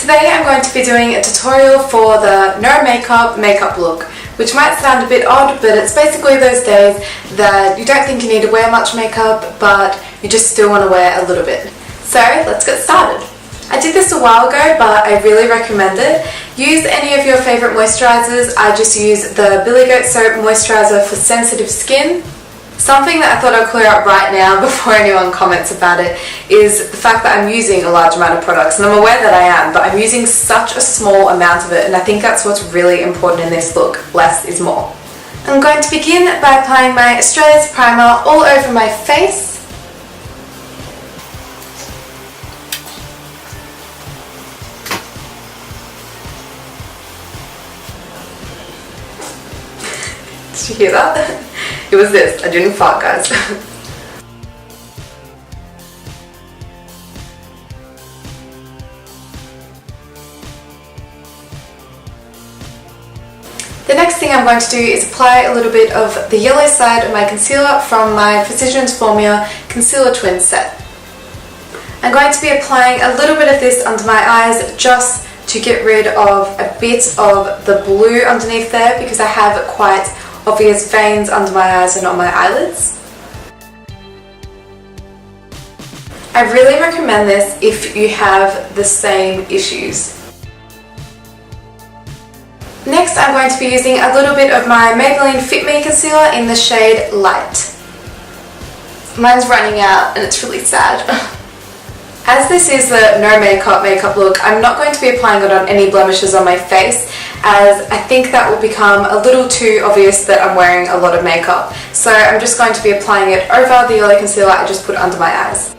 Today I'm going to be doing a tutorial for the no makeup look, which might sound a bit odd, but it's basically those days that you don't think you need to wear much makeup, but you just still want to wear a little bit. So let's get started. I did this a while ago, but I really recommend it. Use any of your favourite moisturisers. I just use the Billy Goat Soap Moisturiser for sensitive skin. Something that I thought I'd clear up right now before anyone comments about it is the fact that I'm using a large amount of products, and I'm aware that I am, but I'm using such a small amount of it, and I think that's what's really important in this look. Less is more. I'm going to begin by applying my Australis primer all over my face. Did you hear that? It was this. I didn't fart, guys. The next thing I'm going to do is apply a little bit of the yellow side of my concealer from my Physicans Formula Concealer Twin set. I'm going to be applying a little bit of this under my eyes just to get rid of a bit of the blue underneath there, because I have quite obvious veins under my eyes and on my eyelids. I really recommend this if you have the same issues. Next, I'm going to be using a little bit of my Maybelline Fit Me concealer in the shade Light. Mine's running out and it's really sad. As this is the no makeup look, I'm not going to be applying it on any blemishes on my face, as I think that will become a little too obvious that I'm wearing a lot of makeup. So I'm just going to be applying it over the yellow concealer I just put under my eyes.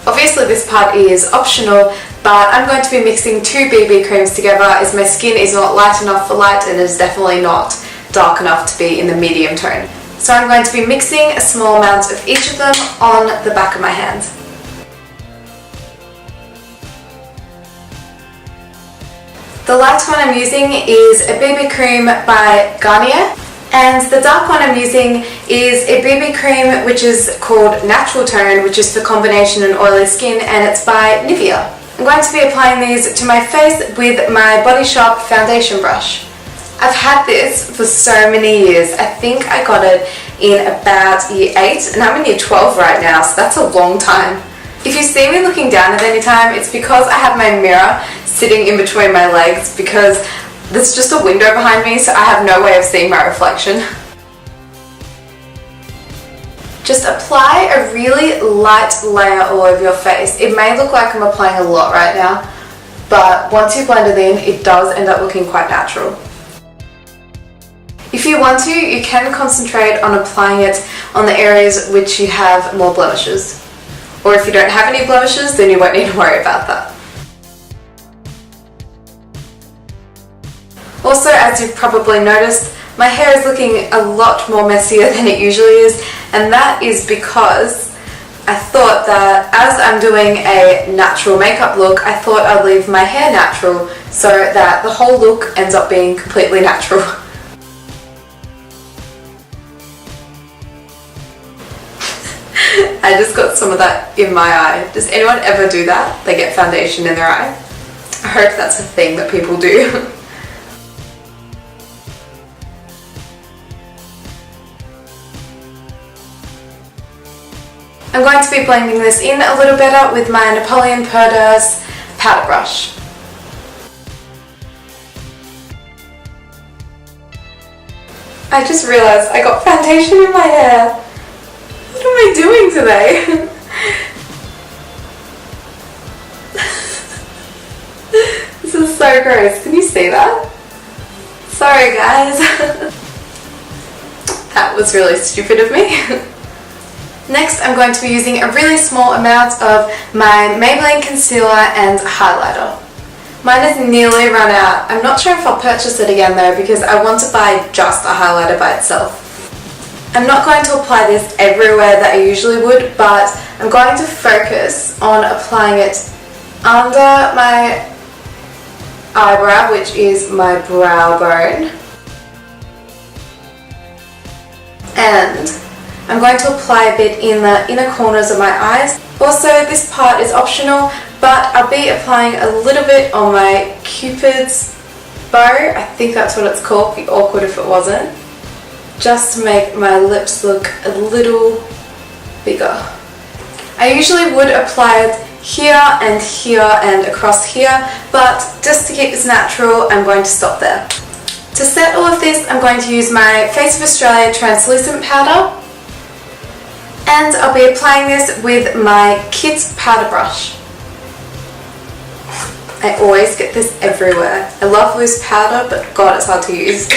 Obviously this part is optional, but I'm going to be mixing two BB creams together as my skin is not light enough for light and is definitely not dark enough to be in the medium tone. So I'm going to be mixing a small amount of each of them on the back of my hand. The light one I'm using is a BB cream by Garnier, and the dark one I'm using is a BB cream which is called Natural Tone, which is for combination and oily skin, and it's by Nivea. I'm going to be applying these to my face with my Body Shop foundation brush. I've had this for so many years. I think I got it in about year 8 and I'm in year 12 right now, so that's a long time. If you see me looking down at any time, it's because I have my mirror sitting in between my legs, because there's just a window behind me, so I have no way of seeing my reflection. Just apply a really light layer all over your face. It may look like I'm applying a lot right now, but once you blend it in, it does end up looking quite natural. If you want to, you can concentrate on applying it on the areas which you have more blemishes. Or if you don't have any blemishes, then you won't need to worry about that. Also, as you've probably noticed, my hair is looking a lot more messier than it usually is, and that is because I thought that as I'm doing a natural makeup look, I thought I'd leave my hair natural so that the whole look ends up being completely natural. I just got some of that in my eye. Does anyone ever do that? They get foundation in their eye? I hope that's a thing that people do. I'm going to be blending this in a little better with my Napoleon Perdis powder brush. I just realised I got foundation in my hair. What am I doing today? This is so gross. Can you see that? Sorry guys. That was really stupid of me. Next, I'm going to be using a really small amount of my Maybelline concealer and highlighter. Mine has nearly run out. I'm not sure if I'll purchase it again though, because I want to buy just a highlighter by itself. I'm not going to apply this everywhere that I usually would, but I'm going to focus on applying it under my eyebrow, which is my brow bone. and I'm going to apply a bit in the inner corners of my eyes. Also, this part is optional, but I'll be applying a little bit on my Cupid's bow. I think that's what it's called. It'd be awkward if it wasn't. Just to make my lips look a little bigger. I usually would apply it here and across here, but just to keep this natural, I'm going to stop there. To set all of this, I'm going to use my Face of Australia translucent powder, and I'll be applying this with my Kit powder brush. I always get this everywhere. I love loose powder, but God, it's hard to use.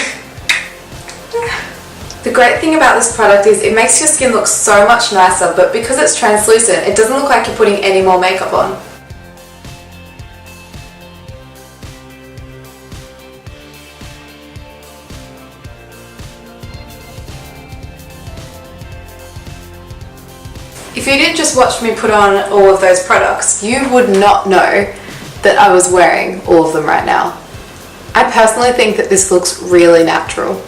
The great thing about this product is it makes your skin look so much nicer, but because it's translucent, it doesn't look like you're putting any more makeup on. If you did just watch me put on all of those products, you would not know that I was wearing all of them right now. I personally think that this looks really natural.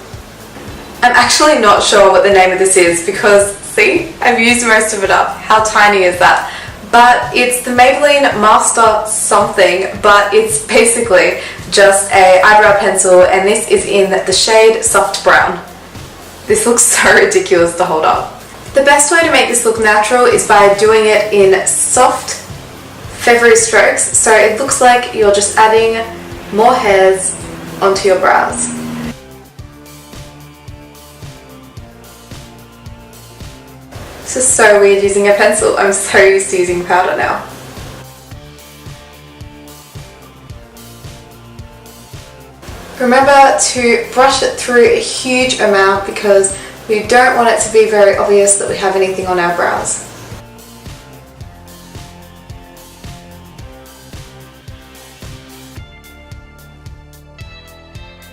I'm actually not sure what the name of this is because, see, I've used most of it up. How tiny is that? But it's the Maybelline Master something, but it's basically just an eyebrow pencil, and this is in the shade Soft Brown. This looks so ridiculous to hold up. The best way to make this look natural is by doing it in soft, feathery strokes, so it looks like you're just adding more hairs onto your brows. This is so weird using a pencil. I'm so used to using powder now. Remember to brush it through a huge amount because we don't want it to be very obvious that we have anything on our brows.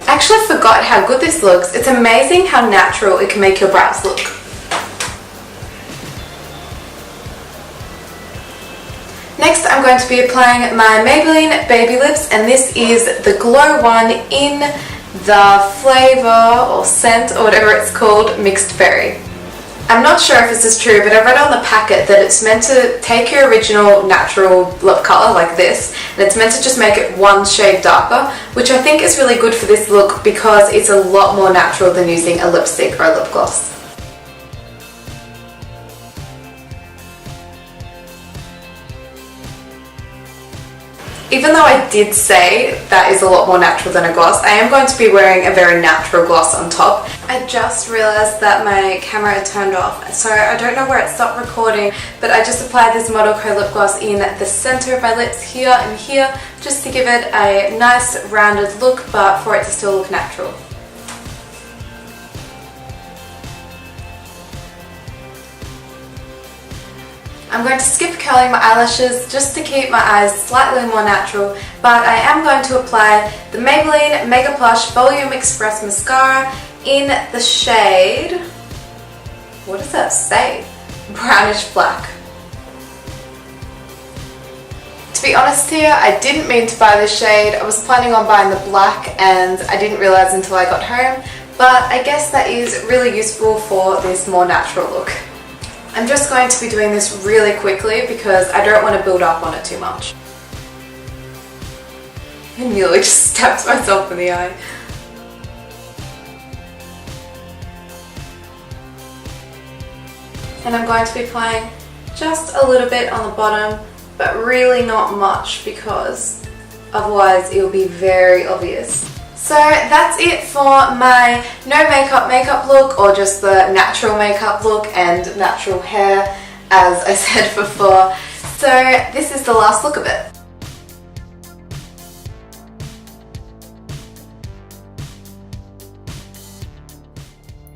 I actually forgot how good this looks. It's amazing how natural it can make your brows look. Next, I'm going to be applying my Maybelline Baby Lips, and this is the Glow one in the flavour or scent or whatever it's called, Mixed Berry. I'm not sure if this is true, but I read on the packet that it's meant to take your original natural lip colour like this, and it's meant to just make it one shade darker, which I think is really good for this look because it's a lot more natural than using a lipstick or a lip gloss. Even though I did say that is a lot more natural than a gloss, I am going to be wearing a very natural gloss on top. I just realised that my camera had turned off, so I don't know where it stopped recording, but I just applied this Model Co lip gloss in the centre of my lips here and here, just to give it a nice rounded look, but for it to still look natural. I'm going to skip curling my eyelashes just to keep my eyes slightly more natural, but I am going to apply the Maybelline Mega Plush Volume Express Mascara in the shade, what does that say? Brownish Black. To be honest here, I didn't mean to buy this shade. I was planning on buying the black and I didn't realise until I got home, but I guess that is really useful for this more natural look. I'm just going to be doing this really quickly because I don't want to build up on it too much. I nearly just stabbed myself in the eye. And I'm going to be applying just a little bit on the bottom, but really not much because otherwise it will be very obvious. So that's it for my no makeup look, or just the natural makeup look and natural hair, as I said before. So this is the last look of it.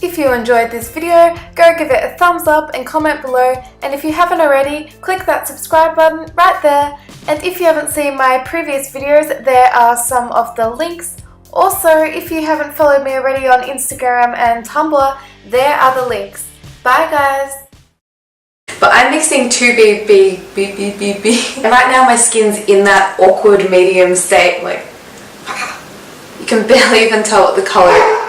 If you enjoyed this video, go give it a thumbs up and comment below, and if you haven't already, click that subscribe button right there, and if you haven't seen my previous videos, there are some of the links. Also, if you haven't followed me already on Instagram and Tumblr, there are the links. Bye guys! But I'm mixing two BB. And right now my skin's in that awkward medium state, like, you can barely even tell what the colour is.